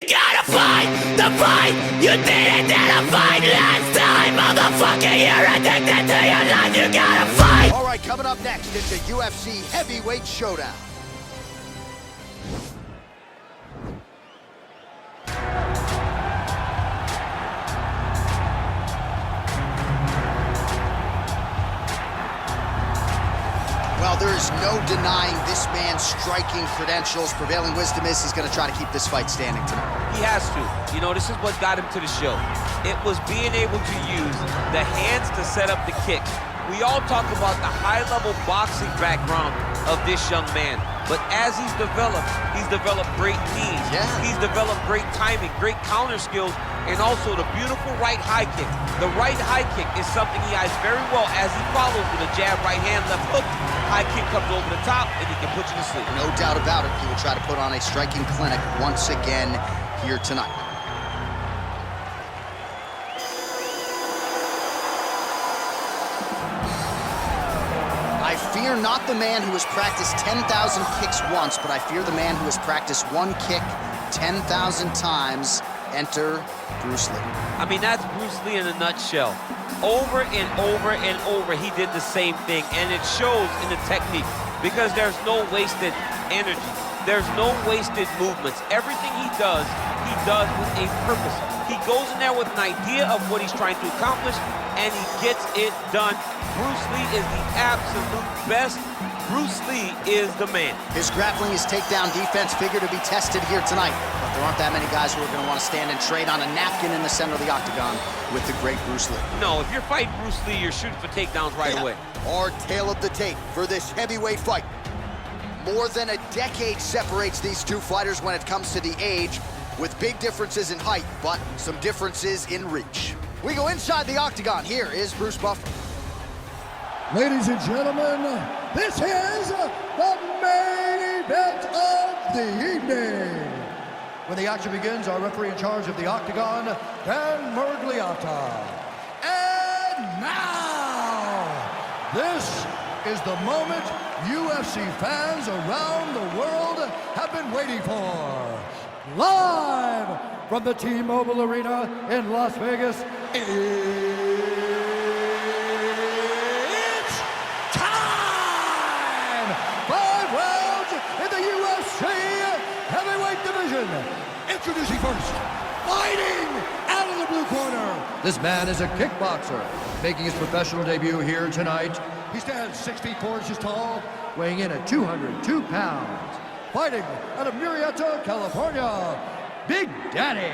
Gotta fight the fight you didn't fight last time, motherfucker. You're addicted to your life. You gotta fight. All right, coming up next, it's a UFC heavyweight showdown. Well, there is no denying this man's striking credentials. Prevailing wisdom is he's going to try to keep this fight standing tonight. He has to. You know, this is what got him to the show. It was being able to use the hands to set up the kicks. We all talk about the high-level boxing background of this young man. But as he's developed great knees. Yeah. He's developed great timing, great counter skills, and also the beautiful right high kick. The right high kick is something he eyes very well as he follows with a jab, right hand, left hook. High kick comes over the top, and he can put you to sleep. No doubt about it. He will try to put on a striking clinic once again here tonight. I fear not the man who has practiced 10,000 kicks once, but I fear the man who has practiced one kick 10,000 times. Enter Bruce Lee. I mean, that's Bruce Lee in a nutshell. Over and over and over, he did the same thing, and it shows in the technique because there's no wasted energy. There's no wasted movements. Everything he does with a purpose. He goes in there with an idea of what he's trying to accomplish, and he gets it done. Bruce Lee is the absolute best. Bruce Lee is the man. His grappling, his takedown defense figure to be tested here tonight. But there aren't that many guys who are going to want to stand and trade on a napkin in the center of the octagon with the great Bruce Lee. No, if you're fighting Bruce Lee, you're shooting for takedowns right away. Our tale of the tape for this heavyweight fight. More than a decade separates these two fighters when it comes to the age, with big differences in height, but some differences in reach. We go inside the octagon. Here is Bruce Buffer. Ladies and gentlemen, this is the main event of the evening. When the action begins, our referee in charge of the octagon, Dan Murgliata. And now, this is the moment UFC fans around the world have been waiting for. Live from the T-Mobile Arena in Las Vegas, it's time! 5 rounds in the UFC heavyweight division. Introducing first, fighting out of the blue corner. This man is a kickboxer, making his professional debut here tonight. He stands 6 feet 4 inches tall, weighing in at 202 pounds. Fighting out of Murrieta, California, Big Daddy.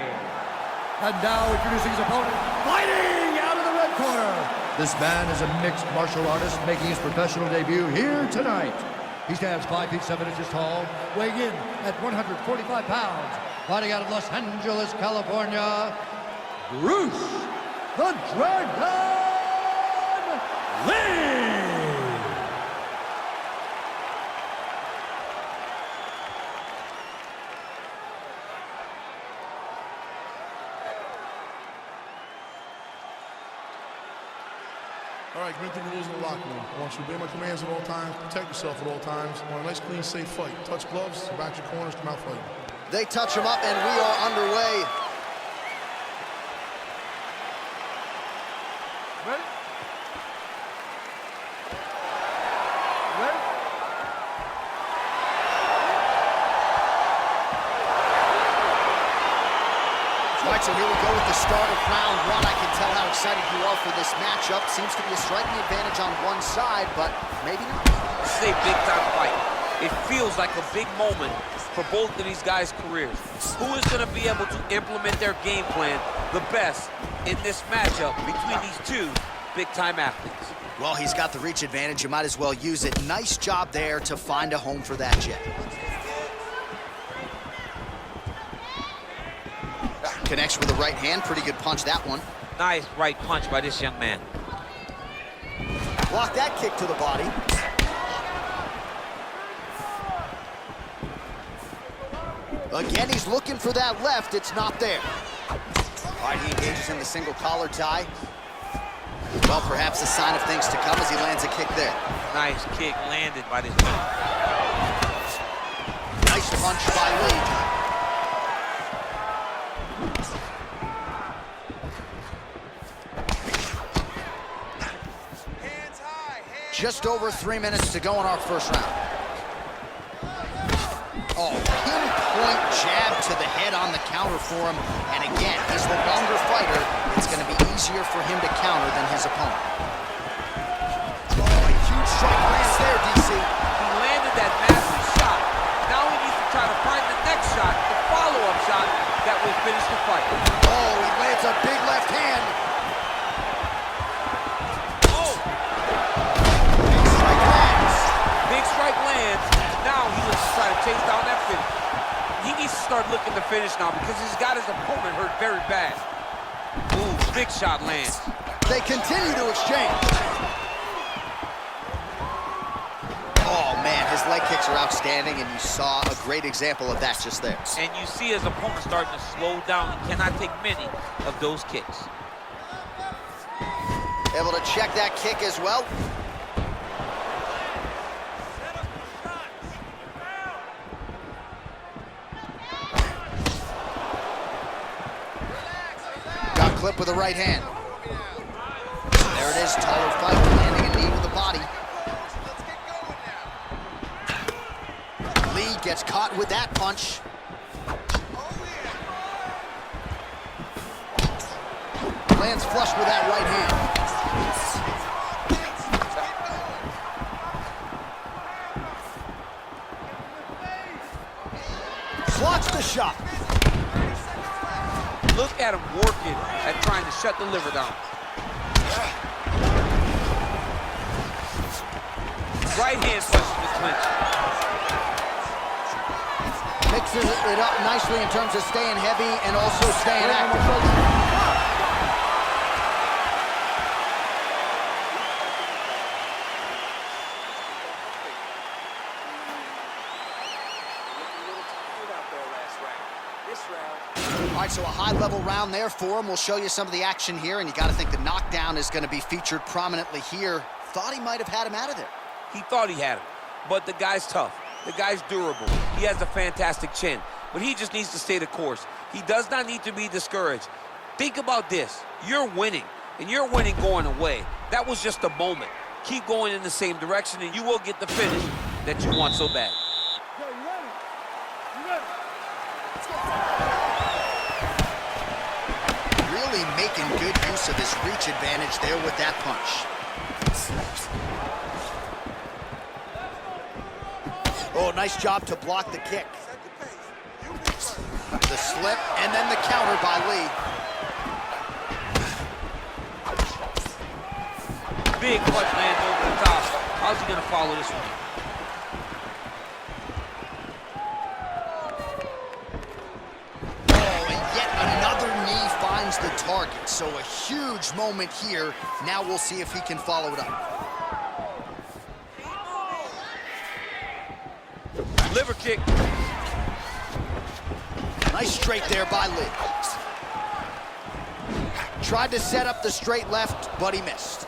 And now introducing his opponent, fighting out of the red corner. This man is a mixed martial artist making his professional debut here tonight. He stands 5 feet 7 inches tall, weighing in at 145 pounds. Fighting out of Los Angeles, California, Bruce the Dragon Lee. All right, commit the rules in the locker room. I want you to obey my commands at all times, protect yourself at all times. I want a nice, clean, safe fight. Touch gloves, back your corners, come out fighting. They touch him up, and we are underway. Ready? Ready? All right, so here we go with the start of round 1. I can tell how excited you are for this matchup. Seems to be a striking advantage on one side, but maybe not. This is a big-time fight. It feels like a big moment for both of these guys' careers. Who is going to be able to implement their game plan the best in this matchup between these two big-time athletes? Well, he's got the reach advantage. You might as well use it. Nice job there to find a home for that jab. Connects with the right hand. Pretty good punch, that one. Nice right punch by this young man. Block that kick to the body. Again, he's looking for that left. It's not there. All right, he engages in the single collar tie. Well, perhaps a sign of things to come as he lands a kick there. Nice kick landed by this man. Nice punch by Lee. just over 3 minutes to go in our first round. Oh, pinpoint jab to the head on the counter for him. And again, he's the longer fighter. It's going to be easier for him to counter than his opponent. Oh, a huge strike lands there, DC. He landed that massive shot. Now he needs to try to find the next shot, the follow-up shot that will finish the fight. Oh, he lands a big left hand. Oh! Big strike lands. Big strike lands. Now he looks to try to chase down that finish. He needs to start looking to finish now because he's got his opponent hurt very bad. Ooh, big shot lands. They continue to exchange. Oh, man, his leg kicks are outstanding, and you saw a great example of that just there. And you see his opponent starting to slow down. He cannot take many of those kicks. Able to check that kick as well. Got clipped with the right hand. There it is, taller fighter landing a knee to the body. Lee gets caught with that punch. Lands flush with that right hand. Blocks the shot. Look at him working at trying to shut the liver down. Right hand punches the clinch. Mixes it up nicely in terms of staying heavy and also staying active. All right, so a high-level round there for him. We'll show you some of the action here, and you got to think the knockdown is going to be featured prominently here. Thought he might have had him out of there. He thought he had him, but the guy's tough. The guy's durable. He has a fantastic chin, but he just needs to stay the course. He does not need to be discouraged. Think about this. You're winning, and you're winning going away. That was just a moment. Keep going in the same direction, and you will get the finish that you want so bad. Really making good use of his reach advantage there with that punch. Oh, nice job to block the kick. The slip, and then the counter by Lee. Big punch lands over the top. How's he going to follow this one? Oh, and yet another knee finds the target. So a huge moment here. Now we'll see if he can follow it up. Liver kick. Nice straight there by Lee. Tried to set up the straight left, but he missed.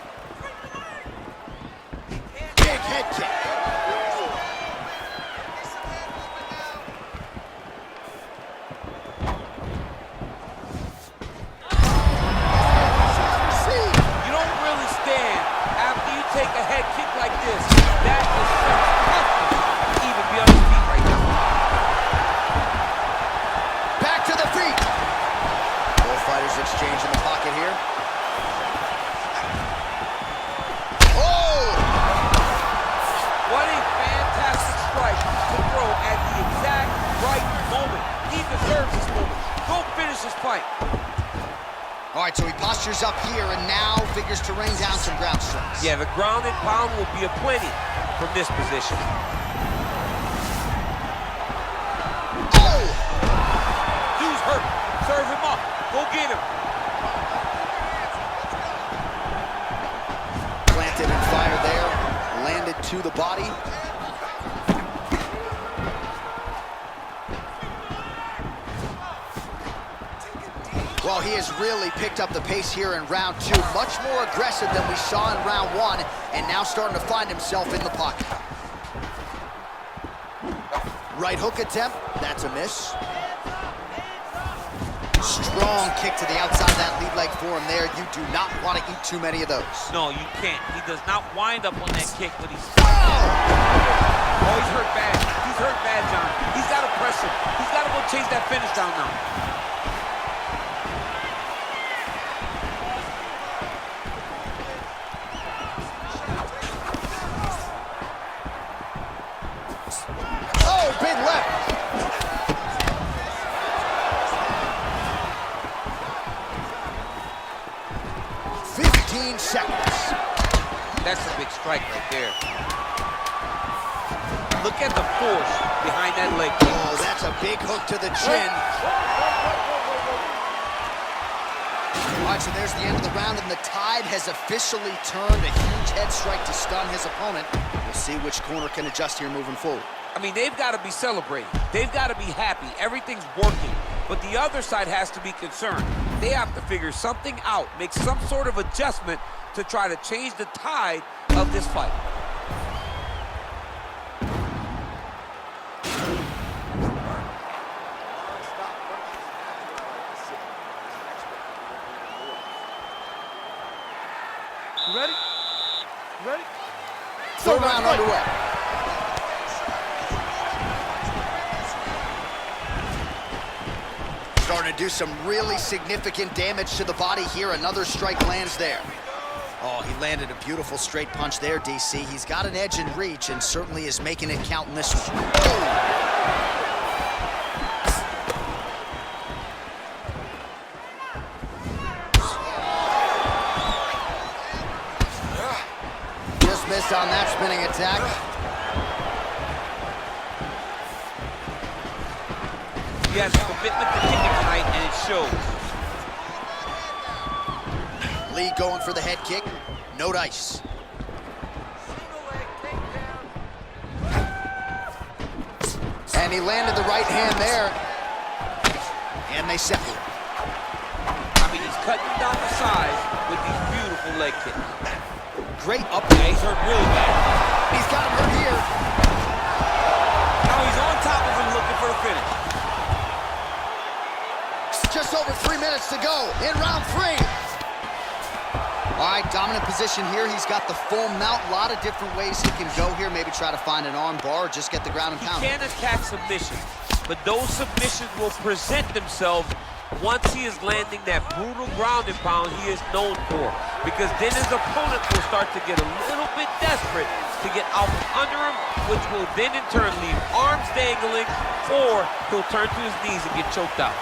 Big head kick. You don't really stand after you take a head kick like this. That is such toughness to even be on his feet right now. Back to the feet. Both fighters exchange in the pocket here. Oh! What a fantastic strike to throw at the exact right moment. He deserves this moment. Go finish this fight. All right, so he postures up here and now figures to rain down some ground strikes. Yeah, the ground and pound will be aplenty from this position. Oh! Dude's hurt. Serve him up. Go get him. Planted and fired there. Landed to the body. Well, he has really picked up the pace here in round two. Much more aggressive than we saw in round one, and now starting to find himself in the pocket. Right hook attempt, that's a miss. Strong Strong kick to the outside of that lead leg for him there. You do not want to eat too many of those. No, you can't. He does not wind up on that kick, but he's... Oh, he's hurt bad. He's hurt bad, John. He's got to press him. He's got to go chase that finish down now. Oh, big left. Seconds. That's a big strike right there. Look at the force behind that leg kick. Oh, that's a big hook to the chin. All right, so there's the end of the round, and the tide has officially turned. A huge head strike to stun his opponent. We'll see which corner can adjust here moving forward. I mean, they've got to be celebrating. They've got to be happy. Everything's working. But the other side has to be concerned. They have to figure something out, make some sort of adjustment to try to change the tide of this fight. You ready? You ready? Third round underway. Starting to do some really significant damage to the body here. Another strike lands there. Oh, he landed a beautiful straight punch there, DC. He's got an edge in reach and certainly is making it count in this one. Oh. Just missed on that spinning attack. He has a commitment to kicking tonight, and it shows. Lee going for the head kick. No dice. And he landed the right hand there. And they separate. I mean, he's cutting down the size with these beautiful leg kicks. Great up. Yeah, he's hurt really bad. He's got him hurt here. Now he's on top of him looking for a finish. Just over 3 minutes to go in round 3. All right, dominant position here. He's got the full mount. A lot of different ways he can go here. Maybe try to find an arm bar or just get the ground and pound. He can attack submissions, but those submissions will present themselves once he is landing that brutal ground and pound he is known for. Because then his opponent will start to get a little bit desperate to get out from under him, which will then in turn leave arms dangling, or he'll turn to his knees and get choked out.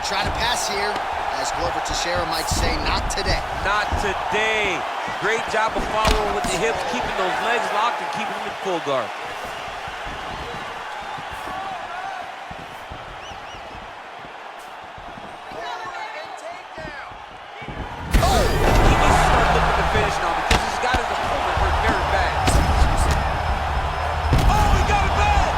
Trying to pass here, as Glover Teixeira might say, not today. Not today. Great job of following with the hips, keeping those legs locked and keeping them in full guard. Oh! He needs to start looking to finish now because he's got his opponent hurt very bad. Oh, he got it bad!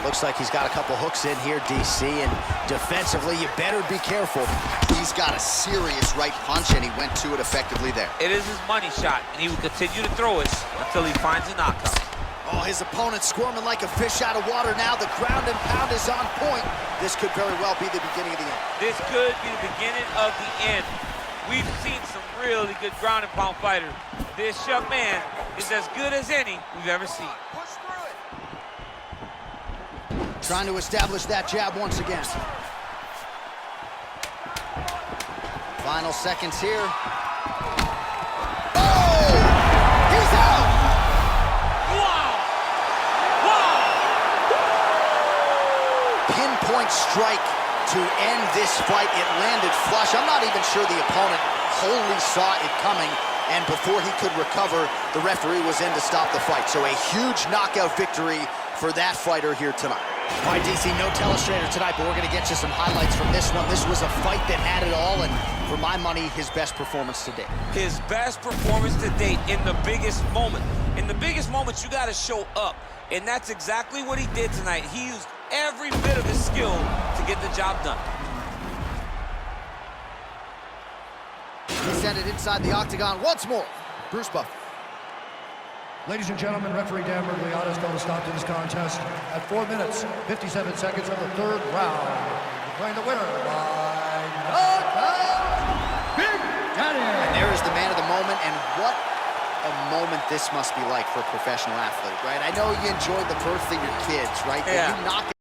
Looks like he's got a couple hooks in here, DC, and defensively, you better be careful. He's got a serious right punch, and he went to it effectively there. It is his money shot, and he will continue to throw it until he finds a knockout. Oh, his opponent's squirming like a fish out of water now. The ground and pound is on point. This could very well be the beginning of the end. This could be the beginning of the end. We've seen some really good ground and pound fighters. This young man is as good as any we've ever seen. Trying to establish that jab once again. Final seconds here. Oh! He's out! Wow! Wow! Pinpoint strike to end this fight. It landed flush. I'm not even sure the opponent wholly saw it coming, and before he could recover, the referee was in to stop the fight. So a huge knockout victory for that fighter here tonight. All right, DC, no telestrator tonight, but we're going to get you some highlights from this one. This was a fight that had it all, and for my money, his best performance to date. His best performance to date in the biggest moment. In the biggest moments, you got to show up, and that's exactly what he did tonight. He used every bit of his skill to get the job done. presented inside the octagon once more. Bruce Buffer. Ladies and gentlemen, referee Dan Mergliana's called a stop to this contest at 4 minutes, 57 seconds of the third round. Declaring the winner by knockout, Big Daddy. And there is the man of the moment, and what a moment this must be like for a professional athlete, right? I know you enjoyed the birth of your kids, right? Yeah. You knock